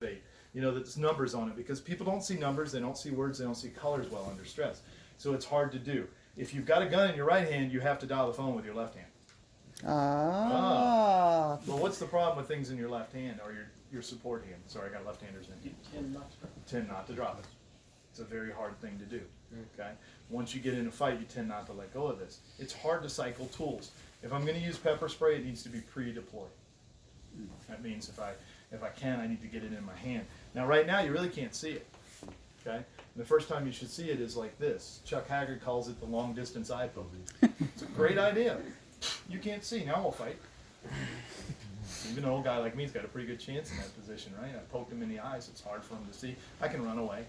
you know, there's numbers on it, because people don't see numbers, they don't see words, they don't see colors well under stress. So it's hard to do. If you've got a gun in your right hand, you have to dial the phone with your left hand. Well, what's the problem with things in your left hand or your support hand? Sorry, I got left-handers in. You Tend not to drop it. It's a very hard thing to do. Okay. Once you get in a fight, you tend not to let go of this. It's hard to cycle tools. If I'm going to use pepper spray, it needs to be pre-deployed. That means if I can, I need to get it in my hand. Now, right now, you really can't see it. Okay. And the first time you should see it is like this. Chuck Haggard calls it the long-distance eye poke. It's a great idea. You can't see. Now we'll fight. Even an old guy like me's got a pretty good chance in that position, right? I poked him in the eyes. It's hard for him to see. I can run away.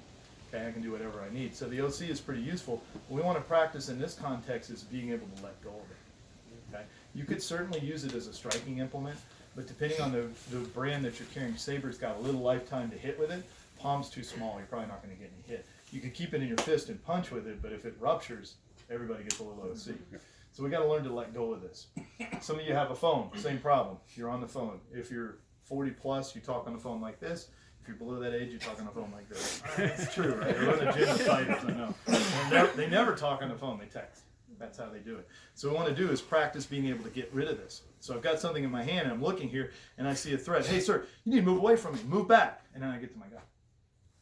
Okay, I can do whatever I need. So the OC is pretty useful. What we want to practice in this context is being able to let go of it. Okay, you could certainly use it as a striking implement, but depending on the brand that you're carrying, Saber's got a little lifetime to hit with it. Palm's too small. You're probably not going to get any hit. You can keep it in your fist and punch with it, but if it ruptures, everybody gets a little OC. So we got to learn to let go of this. Some of you have a phone, same problem. You're on the phone. If you're 40 plus, you talk on the phone like this. If you're below that age, you talk on the phone like this. It's true, right? They're in a gym fighters, I know. They never talk on the phone, they text. That's how they do it. So what we want to do is practice being able to get rid of this. So I've got something in my hand, and I'm looking here, and I see a threat. Hey, sir, you need to move away from me. Move back. And then I get to my gun.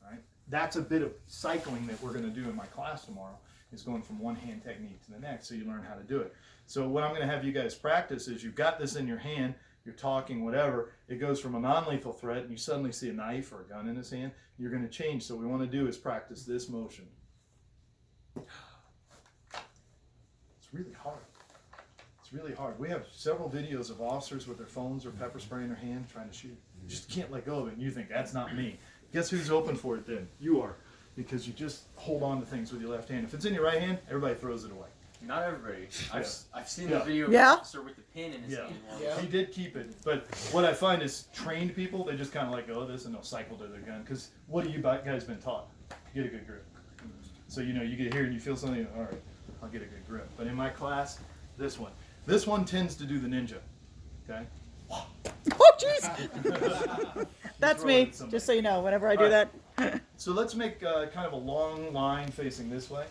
All right? That's a bit of cycling that we're going to do in my class tomorrow, is going from one hand technique to the next, so you learn how to do it. So what I'm going to have you guys practice is you've got this in your hand, you're talking, whatever, it goes from a non-lethal threat, and you suddenly see a knife or a gun in his hand, you're going to change. So what we want to do is practice this motion. It's really hard. It's really hard. We have several videos of officers with their phones or pepper spray in their hand trying to shoot. You just can't let go of it, and you think, that's not me. Guess who's open for it then? You are. Because you just hold on to things with your left hand. If it's in your right hand, everybody throws it away. Not everybody. Yeah. I've seen the video of Yeah. an officer with the pin in his hand. He did keep it, but what I find is trained people, they just kind of let go of this and they'll cycle to their gun. Because what have you guys been taught? Get a good grip. So you know, you get here and you feel something, all right, I'll get a good grip. But in my class, this one tends to do the ninja. Okay? Oh, jeez. That's throw it me, at somebody. just so you know, whenever I do that. So let's make kind of a long line facing this way.